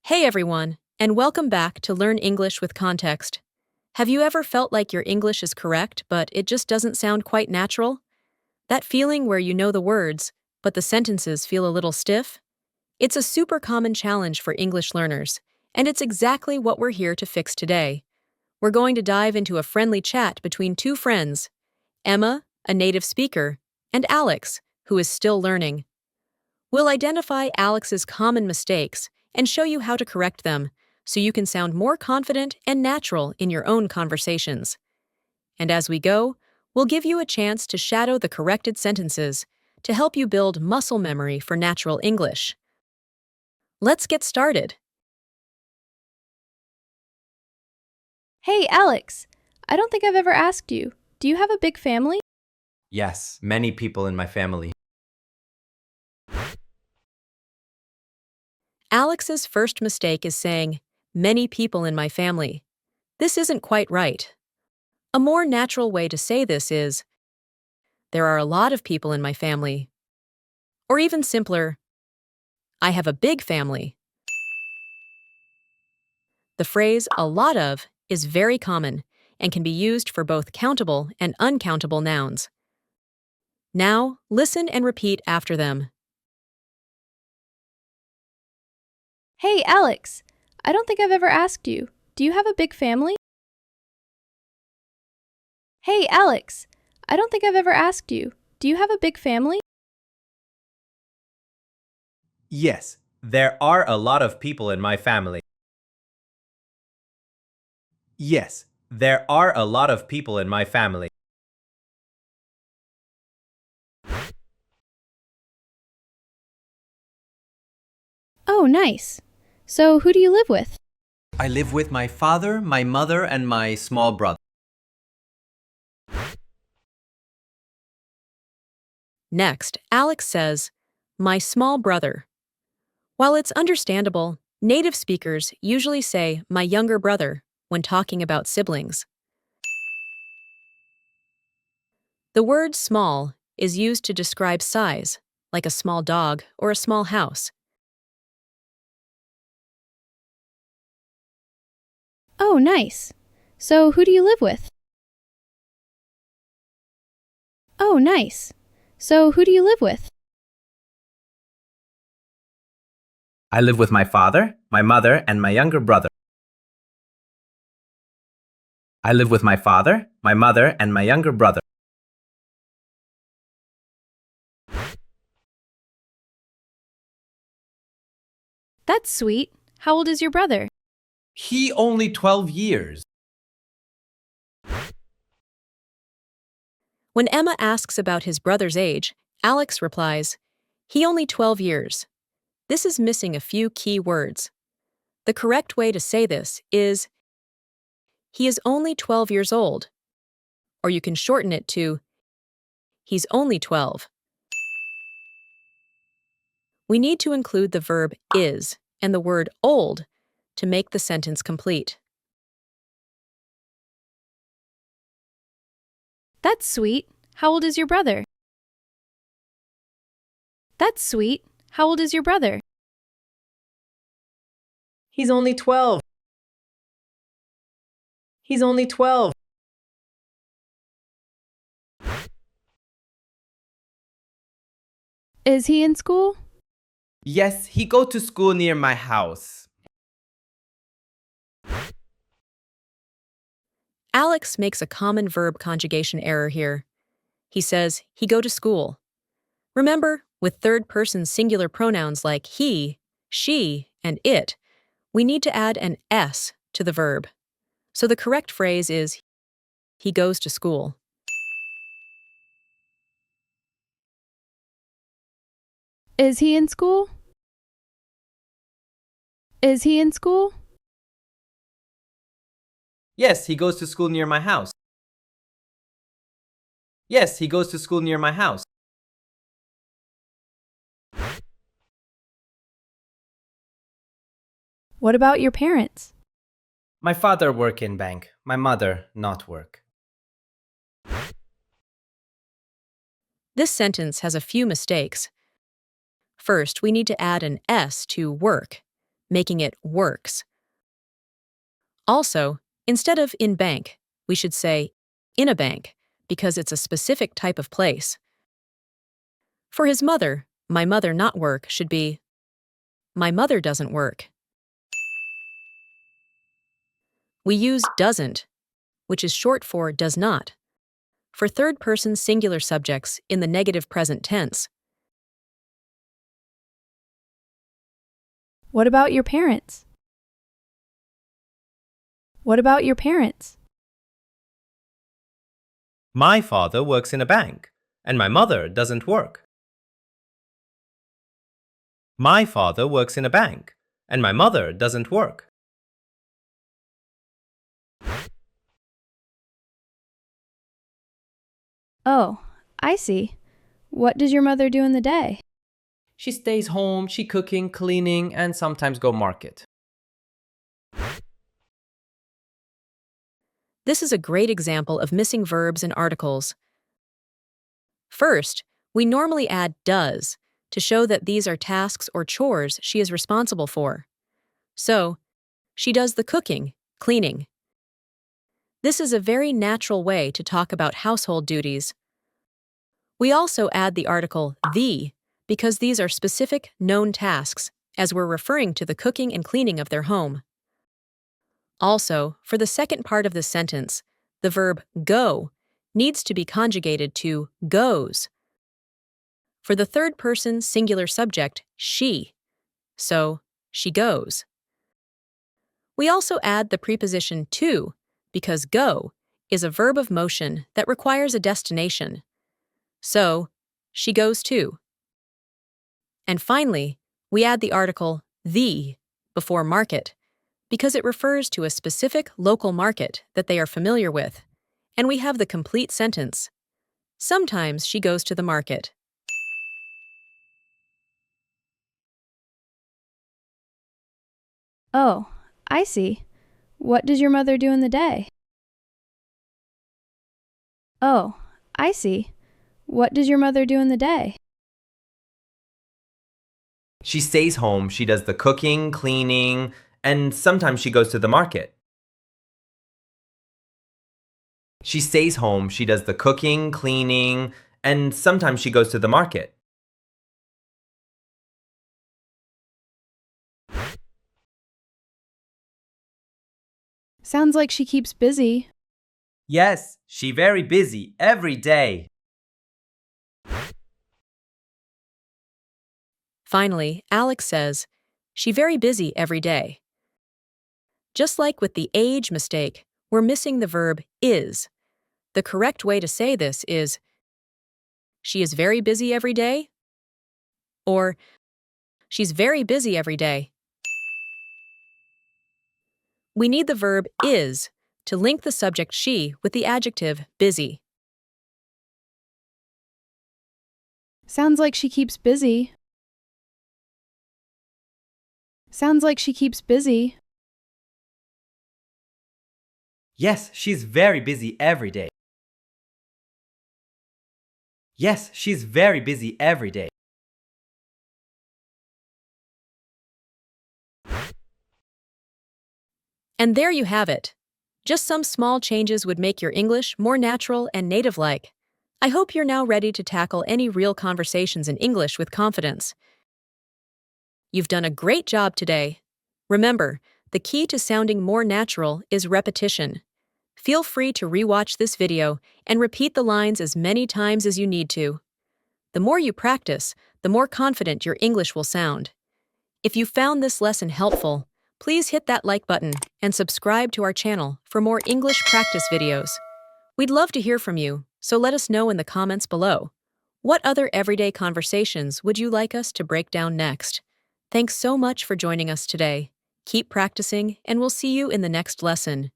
Hey everyone, and welcome back to Learn English with Context. Have you ever felt like your English is correct, but it just doesn't sound quite natural? That feeling where you know the words, but the sentences feel a little stiff? It's a super common challenge for English learners, and it's exactly what we're here to fix today. We're going to dive into a friendly chat between two friends, Emma, a native speaker, and Alex, who is still learning. We'll identify Alex's common mistakes and show you how to correct them so you can sound more confident and natural in your own conversations. And as we go, we'll give you a chance to shadow the corrected sentences to help you build muscle memory for natural English. Let's get started. Hey, Alex. I don't think I've ever asked you. Do you have a big family? Yes, many people in my family. Alex's first mistake is saying, many people in my family. This isn't quite right. A more natural way to say this is, there are a lot of people in my family. Or even simpler, I have a big family. The phrase a lot of is very common and can be used for both countable and uncountable nouns. Now, listen and repeat after them. Hey, Alex. I don't think I've ever asked you. Do you have a big family? Hey, Alex. I don't think I've ever asked you. Do you have a big family? Yes, there are a lot of people in my family. Yes, there are a lot of people in my family. Oh, nice. So, who do you live with? I live with my father, my mother, and my small brother. Next, Alex says, my small brother. While it's understandable, native speakers usually say my younger brother when talking about siblings. The word small is used to describe size, like a small dog or a small house. Oh, nice. So, who do you live with? Oh, nice. So, who do you live with? I live with my father, my mother, and my younger brother. I live with my father, my mother, and my younger brother. That's sweet. How old is your brother? He only 12 years. When Emma asks about his brother's age, Alex replies, he only 12 years. This is missing a few key words. The correct way to say this is, he is only 12 years old. Or you can shorten it to, he's only 12. We need to include the verb is and the word old to make the sentence complete. That's sweet. How old is your brother? That's sweet. How old is your brother? He's only 12. He's only 12. Is he in school? Yes, he goes to school near my house. Alex makes a common verb conjugation error here. He says, he go to school. Remember, with third-person singular pronouns like he, she, and it, we need to add an S to the verb. So the correct phrase is, he goes to school. Is he in school? Is he in school? Yes, he goes to school near my house. Yes, he goes to school near my house. What about your parents? My father work in bank, my mother not work. This sentence has a few mistakes. First, we need to add an S to work, making it works. Also, instead of in bank, we should say in a bank because it's a specific type of place. For his mother, my mother not work should be my mother doesn't work. We use doesn't, which is short for does not, for third-person singular subjects in the negative present tense. What about your parents? What about your parents? My father works in a bank, and my mother doesn't work. My father works in a bank, and my mother doesn't work. Oh, I see. What does your mother do in the day? She stays home, she cooking, cleaning, and sometimes go market. This is a great example of missing verbs and articles. First, we normally add does to show that these are tasks or chores she is responsible for. So, she does the cooking, cleaning. This is a very natural way to talk about household duties. We also add the article the because these are specific, known tasks, as we're referring to the cooking and cleaning of their home. Also, for the second part of this sentence, the verb go needs to be conjugated to goes. For the third person singular subject, she. So, she goes. We also add the preposition to because go is a verb of motion that requires a destination. So, she goes to. And finally, we add the article the before market because it refers to a specific local market that they are familiar with, and we have the complete sentence. Sometimes she goes to the market. Oh, I see. What does your mother do in the day? Oh, I see. What does your mother do in the day? She stays home, she does the cooking, cleaning, and sometimes she goes to the market. She stays home, she does the cooking, cleaning, and sometimes she goes to the market. Sounds like she keeps busy. Yes, she very busy every day. Finally, Alex says, she very busy every day. Just like with the age mistake, we're missing the verb is. The correct way to say this is, she is very busy every day, or she's very busy every day. We need the verb is to link the subject she with the adjective busy. Sounds like she keeps busy. Sounds like she keeps busy. Yes, she's very busy every day. Yes, she's very busy every day. And there you have it. Just some small changes would make your English more natural and native-like. I hope you're now ready to tackle any real conversations in English with confidence. You've done a great job today. Remember, the key to sounding more natural is repetition. Feel free to rewatch this video and repeat the lines as many times as you need to. The more you practice, the more confident your English will sound. If you found this lesson helpful, please hit that like button and subscribe to our channel for more English practice videos. We'd love to hear from you, so let us know in the comments below. What other everyday conversations would you like us to break down next? Thanks so much for joining us today. Keep practicing, and we'll see you in the next lesson.